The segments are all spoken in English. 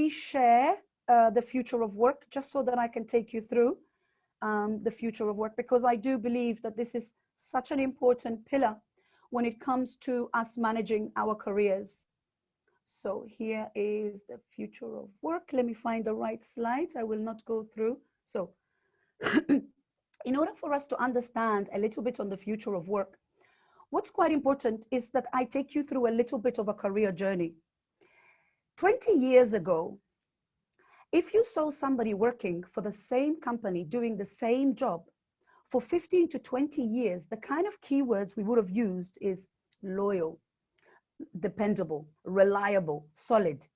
reshare the future of work, just so that I can take you through the future of work, because I do believe that this is such an important pillar when it comes to us managing our careers. So here is the future of work. Let me find the right slides. I will not go through. So in order for us to understand a little bit on the future of work, what's quite important is that I take you through a little bit of a career journey. 20 years ago, if you saw somebody working for the same company doing the same job for 15 to 20 years, the kind of keywords we would have used is loyal, dependable, reliable, solid.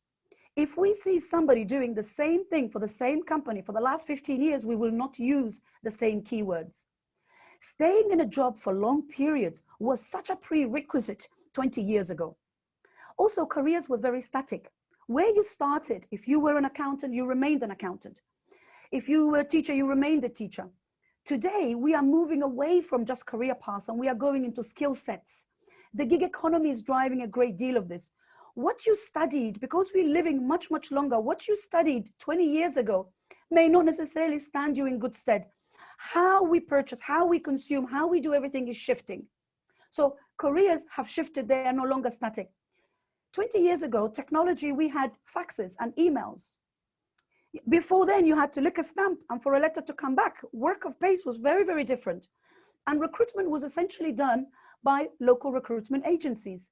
If we see somebody doing the same thing for the same company for the last 15 years, we will not use the same keywords. Staying in a job for long periods was such a prerequisite 20 years ago. Also, careers were very static. Where you started, if you were an accountant, you remained an accountant. If you were a teacher, you remained a teacher. Today, we are moving away from just career paths and we are going into skill sets. The gig economy is driving a great deal of this. What you studied, because we're living much, much longer, what you studied 20 years ago may not necessarily stand you in good stead. How we purchase, how we consume, how we do everything is shifting. So careers have shifted, they are no longer static. 20 years ago, technology, we had faxes and emails. Before then, you had to lick a stamp and for a letter to come back. Work of pace was very, very different. And recruitment was essentially done by local recruitment agencies.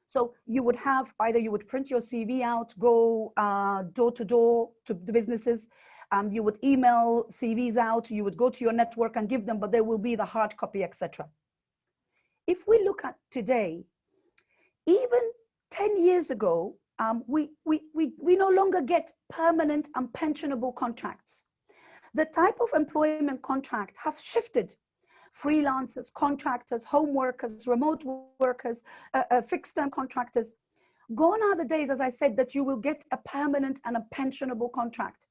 So you would have, either you would print your CV out, go door to door to the businesses, you would email CVs out, you would go to your network and give them, but there will be the hard copy, etc. If we look at today, even 10 years ago, we no longer get permanent and pensionable contracts. The type of employment contract have shifted. Freelancers, contractors, home workers, remote workers, fixed-term contractors. Gone are the days, as I said, that you will get a permanent and a pensionable contract.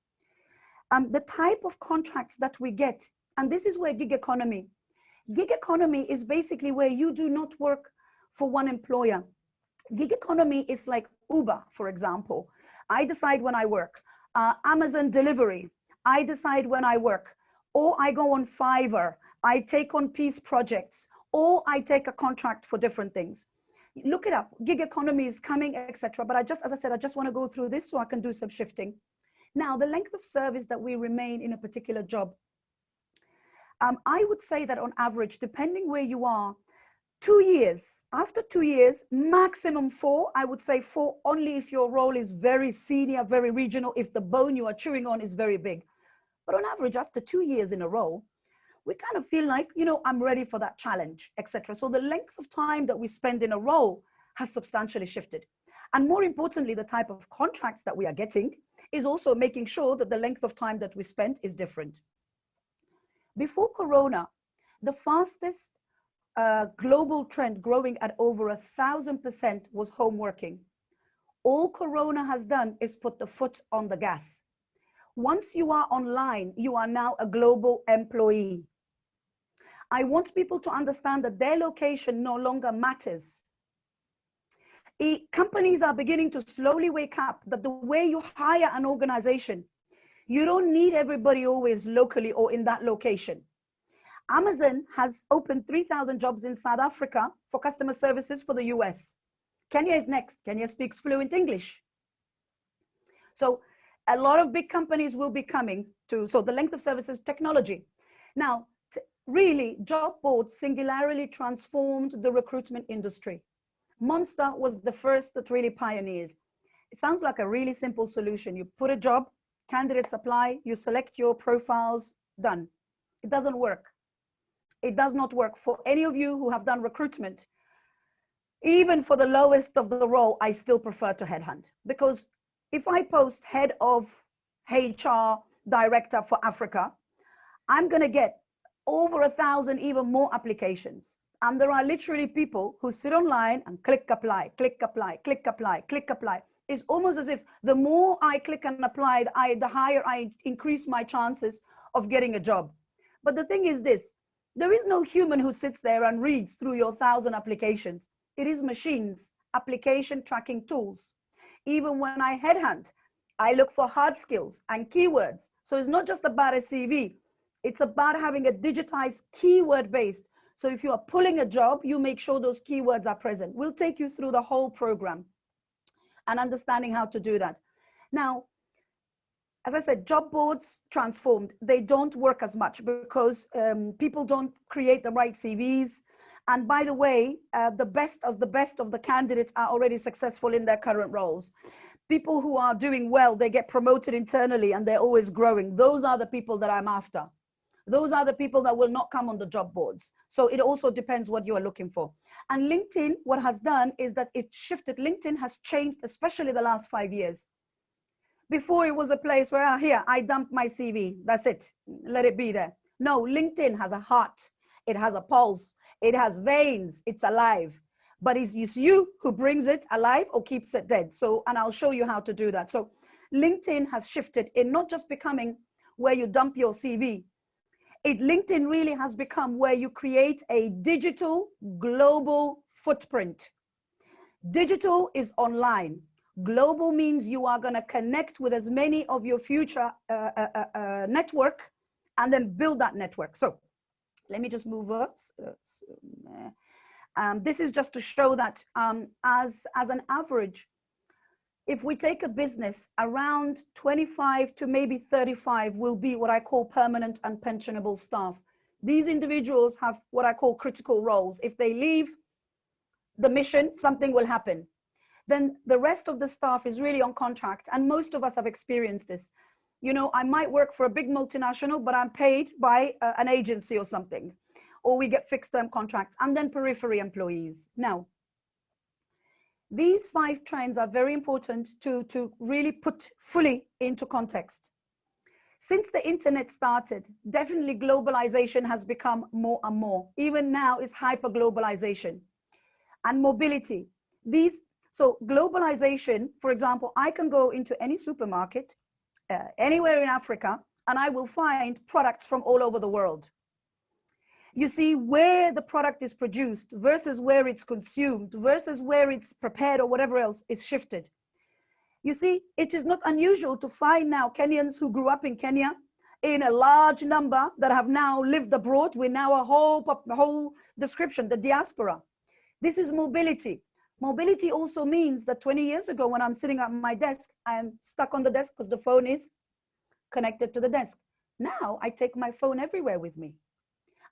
The type of contracts that we get, and this is where gig economy is basically where you do not work for one employer. Gig economy is like Uber, for example. I decide when I work. Amazon delivery, I decide when I work. Or I go on Fiverr, I take on piece projects, or I take a contract for different things. Look it up, gig economy is coming, etc. But as I said, I just want to go through this so I can do some shifting. Now, the length of service that we remain in a particular job. I would say that on average, depending where you are, 2 years. After 2 years, maximum 4. I would say 4 only if your role is very senior, very regional, if the bone you are chewing on is very big. But on average, after 2 years in a row, we kind of feel like, you know, I'm ready for that challenge, etc. So the length of time that we spend in a role has substantially shifted. And more importantly, the type of contracts that we are getting is also making sure that the length of time that we spend is different. Before Corona, the fastest global trend growing at over 1,000% was home working. All Corona has done is put the foot on the gas. Once you are online, you are now a global employee. I want people to understand that their location no longer matters. Companies are beginning to slowly wake up that the way you hire an organization, you don't need everybody always locally or in that location. Amazon has opened 3,000 jobs in South Africa for customer services for the US. Kenya is next. Kenya speaks fluent English. So a lot of big companies will be coming to, so the length of services, technology. Now, really, job boards singularly transformed the recruitment industry. Monster was the first that really pioneered. It sounds like a really simple solution. You put a job, candidates apply, you select your profiles, done. It doesn't work. It does not work. For any of you who have done recruitment, even for the lowest of the role, I still prefer to headhunt, because if I post head of HR director for Africa, I'm going to get over 1,000, even more applications. And there are literally people who sit online and click apply, click apply, click apply, click apply. It's almost as if the more I click and apply, the higher I increase my chances of getting a job. But the thing is this, there is no human who sits there and reads through your 1,000 applications. It is machines, application tracking tools. Even when I headhunt, I look for hard skills and keywords. So it's not just about a CV. It's about having a digitized keyword based. So if you are pulling a job, you make sure those keywords are present. We'll take you through the whole program and understanding how to do that. Now, as I said, job boards transformed. They don't work as much because people don't create the right CVs. And by the way, the best of the candidates are already successful in their current roles. People who are doing well, they get promoted internally and they're always growing. Those are the people that I'm after. Those are the people that will not come on the job boards. So it also depends what you are looking for. And LinkedIn, what has done is that it shifted. LinkedIn has changed, especially the last 5 years. Before it was a place where, here, I dump my CV. That's it. Let it be there. No, LinkedIn has a heart. It has a pulse. It has veins. It's alive. But it's you who brings it alive or keeps it dead. So, and I'll show you how to do that. So LinkedIn has shifted in not just becoming where you dump your CV. LinkedIn really has become where you create a digital global footprint. Digital is online. Global means you are going to connect with as many of your future network and then build that network. So let me just move up. This is just to show that as an average, if we take a business, around 25 to maybe 35 will be what I call permanent and pensionable staff. These individuals have what I call critical roles. If they leave the mission, something will happen. Then the rest of the staff is really on contract. And most of us have experienced this. You know, I might work for a big multinational, but I'm paid by an agency or something, or we get fixed term contracts, and then periphery employees. Now, these 5 trends are very important to really put fully into context. Since the internet started, definitely globalization has become more and more. Even now it's hyper-globalization and mobility. So globalization, for example, I can go into any supermarket, anywhere in Africa, and I will find products from all over the world. You see, where the product is produced versus where it's consumed versus where it's prepared or whatever else is shifted. You see, it is not unusual to find now Kenyans who grew up in Kenya in a large number that have now lived abroad. We're now a whole description, the diaspora. This is mobility. Mobility also means that 20 years ago, when I'm sitting at my desk, I'm stuck on the desk because the phone is connected to the desk. Now I take my phone everywhere with me.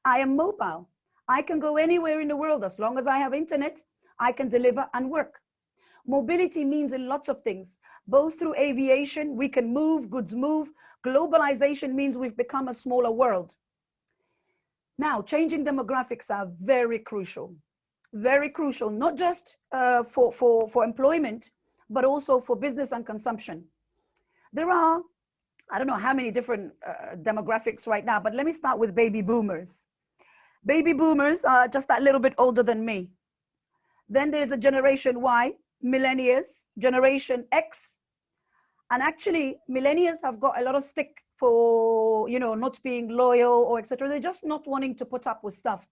I am mobile. I can go anywhere in the world. As long as I have internet, I can deliver and work. Mobility means in lots of things, both through aviation, we can move, goods move. Globalization means we've become a smaller world. Now, changing demographics are very crucial, not just for employment, but also for business and consumption. There are, I don't know how many different demographics right now, but let me start with baby boomers. Baby boomers are just that little bit older than me. Then there's a generation Y, millennials, generation X. And actually, millennials have got a lot of stick for, you know, not being loyal or etc. They're just not wanting to put up with stuff.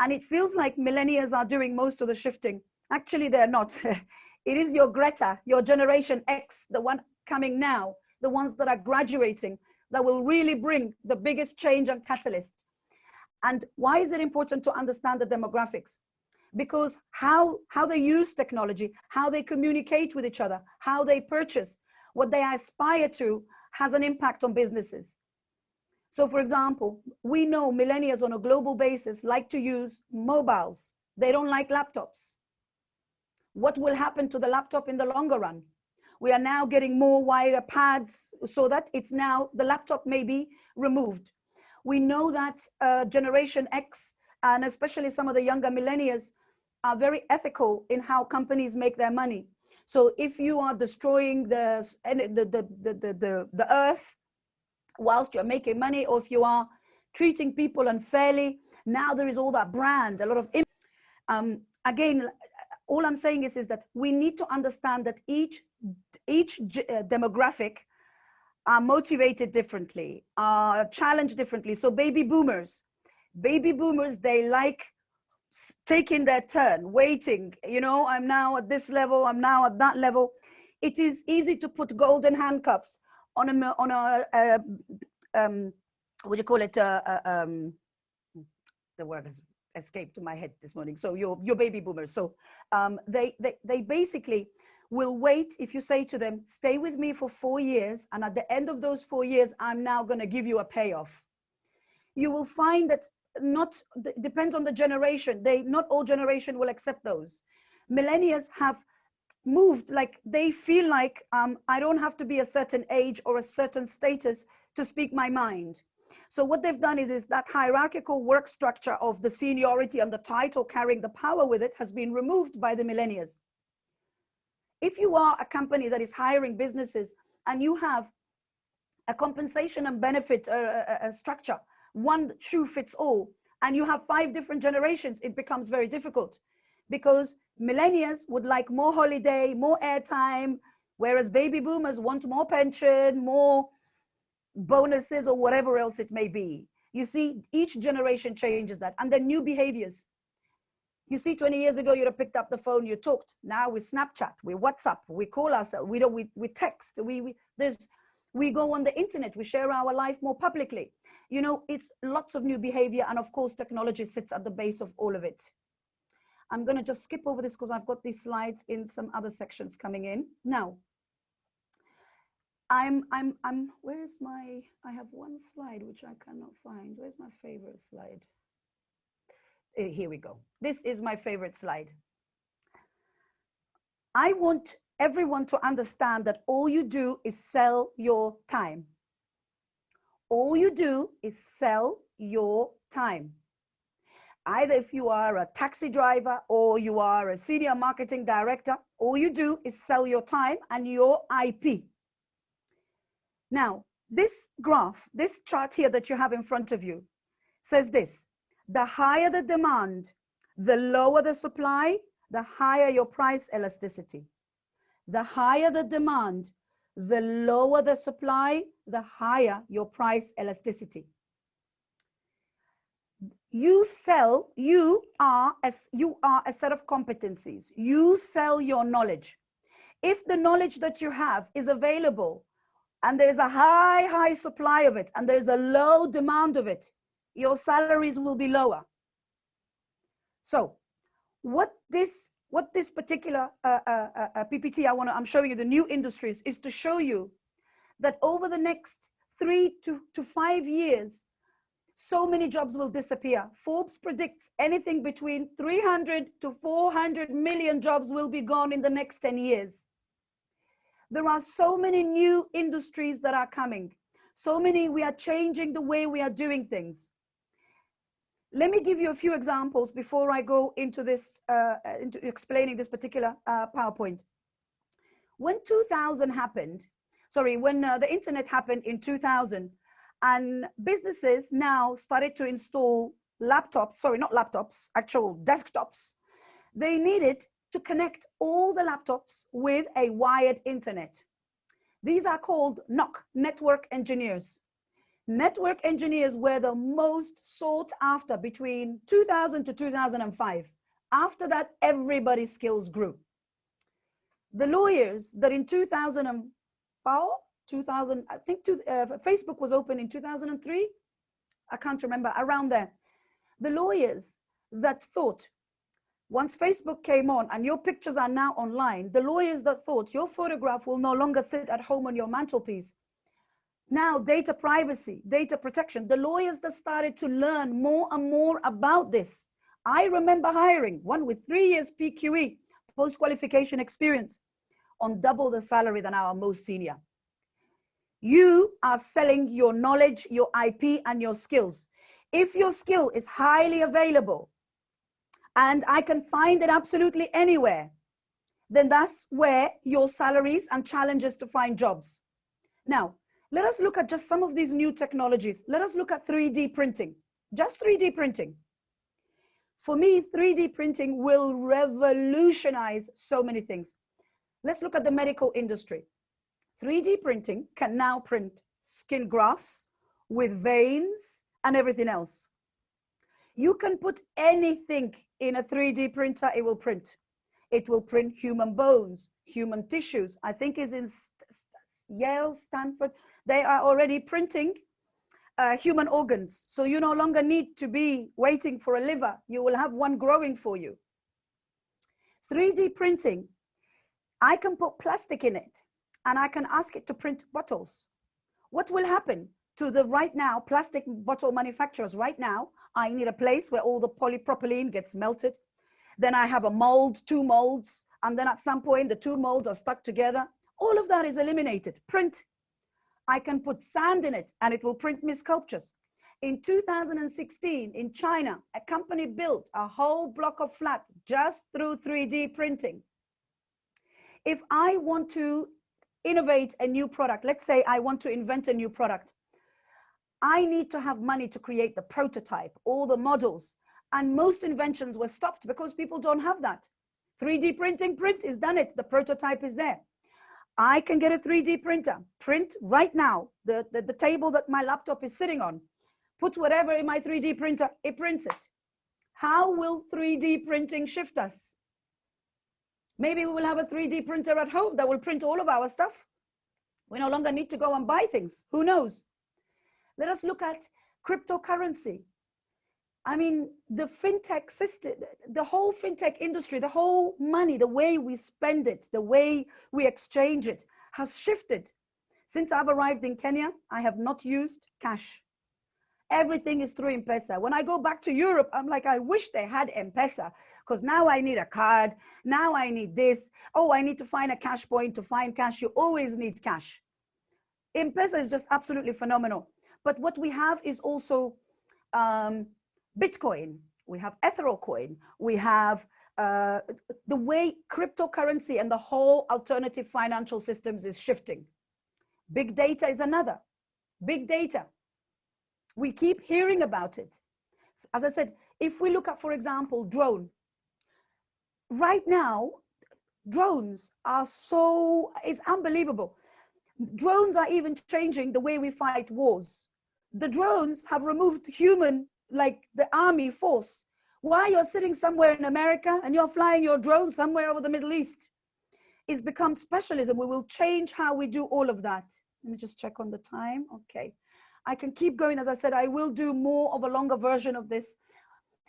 And it feels like millennials are doing most of the shifting. Actually, they're not. It is your Greta, your generation X, the one coming now, the ones that are graduating, that will really bring the biggest change and catalyst. And why is it important to understand the demographics? Because how they use technology, how they communicate with each other, how they purchase, what they aspire to has an impact on businesses. So for example, we know millennials on a global basis like to use mobiles. They don't like laptops. What will happen to the laptop in the longer run? We are now getting more wider pads so that it's now the laptop may be removed. We know that Generation X, and especially some of the younger millennials, are very ethical in how companies make their money. So if you are destroying the earth whilst you're making money, or if you are treating people unfairly, now there is all that brand, a lot of again, all I'm saying is that we need to understand that each demographic are motivated differently, are challenged differently. So baby boomers, they like taking their turn, waiting, you know, I'm now at this level, I'm now at that level. It is easy to put golden handcuffs on what do you call it? The word has escaped to my head this morning. So your baby boomers. So they basically will wait if you say to them, stay with me for 4 years, and at the end of those 4 years, I'm now going to give you a payoff. You will find that depends on the generation. Not all generation will accept those. Millennials have moved, like they feel like I don't have to be a certain age or a certain status to speak my mind. So what they've done is that hierarchical work structure of the seniority and the title carrying the power with it has been removed by the millennials. If you are a company that is hiring businesses and you have a compensation and benefit structure, one shoe fits all, and you have 5 different generations, it becomes very difficult, because millennials would like more holiday, more airtime, whereas baby boomers want more pension, more bonuses, or whatever else it may be. You see, each generation changes that, and then new behaviors. You see, 20 years ago, you'd have picked up the phone, you talked. Now we Snapchat, we WhatsApp, we call ourselves, we text, we go on the internet, we share our life more publicly. You know, it's lots of new behavior, and of course, technology sits at the base of all of it. I'm going to just skip over this because I've got these slides in some other sections coming in. Now, where's my, I have one slide which I cannot find. Where's my favorite slide? Here we go. This is my favorite slide. I want everyone to understand that all you do is sell your time. All you do is sell your time. Either if you are a taxi driver or you are a senior marketing director, all you do is sell your time and your IP. Now, this graph, this chart here that you have in front of you says this: the higher the demand, the lower the supply, the higher your price elasticity. The higher the demand, the lower the supply, the higher your price elasticity. You are a set of competencies. You sell your knowledge. If the knowledge that you have is available and there's a high supply of it and there's a low demand of it, your salaries will be lower. So what this particular PPT I'm showing you, the new industries, is to show you that over the next 3 to 5 years, so many jobs will disappear. Forbes predicts anything between 300 to 400 million jobs will be gone in the next 10 years. There are so many new industries that are coming. So many, we are changing the way we are doing things. Let me give you a few examples before I go into this, into explaining this particular PowerPoint. When 2000 happened, when the internet happened in 2000, and businesses now started to install laptops, not laptops, actual desktops. They needed to connect all the laptops with a wired internet. These are called NOC, network engineers. Network engineers were the most sought after between 2000 to 2005. After that, everybody's skills grew. The lawyers that in 2004, I think Facebook was open in 2003. I can't remember, around there. The lawyers that thought, once Facebook came on and your pictures are now online, the lawyers that thought your photograph will no longer sit at home on your mantelpiece. Now, data privacy, data protection, the lawyers that started to learn more and more about this. I remember hiring one with 3 years PQE, post-qualification experience, on double the salary than our most senior. You are selling your knowledge, your IP, and your skills. If your skill is highly available and I can find it absolutely anywhere, then that's where your salaries and challenges to find jobs. Now, let us look at just some of these new technologies. Let us look at 3D printing, just 3D printing. For me, 3D printing will revolutionize so many things. Let's look at the medical industry. 3D printing can now print skin grafts with veins and everything else. You can put anything in a 3D printer, it will print. It will print human bones, human tissues. I think is in Yale, Stanford. They are already printing human organs. So you no longer need to be waiting for a liver. You will have one growing for you. 3D printing, I can put plastic in it and I can ask it to print bottles. What will happen to the right now plastic bottle manufacturers? Right now, I need a place where all the polypropylene gets melted. Then I have a mold, 2 molds, and then at some point the 2 molds are stuck together. All of that is eliminated. Print. I can put sand in it and it will print me sculptures. In 2016, in China, a company built a whole block of flat just through 3D printing. If I want to innovate a new product, let's say I want to invent a new product, I need to have money to create the prototype, all the models. And most inventions were stopped because people don't have that. 3D printing, print is done it, the prototype is there. I can get a 3D printer, print right now, the table that my laptop is sitting on, put whatever in my 3D printer, it prints it. How will 3D printing shift us? Maybe we will have a 3D printer at home that will print all of our stuff. We no longer need to go and buy things. Who knows? Let us look at cryptocurrency. I mean, the fintech system, the whole fintech industry, the whole money, the way we spend it, the way we exchange it has shifted. Since I've arrived in Kenya, I have not used cash. Everything is through M-Pesa. When I go back to Europe, I'm like, I wish they had M-Pesa, because now I need a card. Now I need this. Oh, I need to find a cash point to find cash. You always need cash. M-Pesa is just absolutely phenomenal. But what we have is also Bitcoin, we have Ethereal coin, we have the way cryptocurrency and the whole alternative financial systems is shifting. Big data is another. Big data. We keep hearing about it. As I said, if we look at, for example, drone. Right now, drones are it's unbelievable. Drones are even changing the way we fight wars. The drones have removed human, like the army force. Why you're sitting somewhere in America and you're flying your drone somewhere over the Middle East? It's become specialism. We will change how we do all of that. Let me just check on the time. Okay. I can keep going. As I said, I will do more of a longer version of this.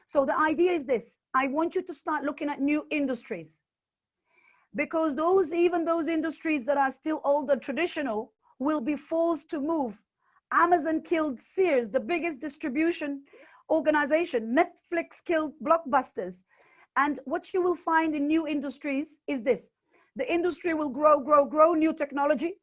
So the idea is this. I want you to start looking at new industries, because even those industries that are still old and traditional will be forced to move. Amazon killed Sears, the biggest distribution organization. Netflix killed Blockbusters. And what you will find in new industries is this. The industry will grow, new technology.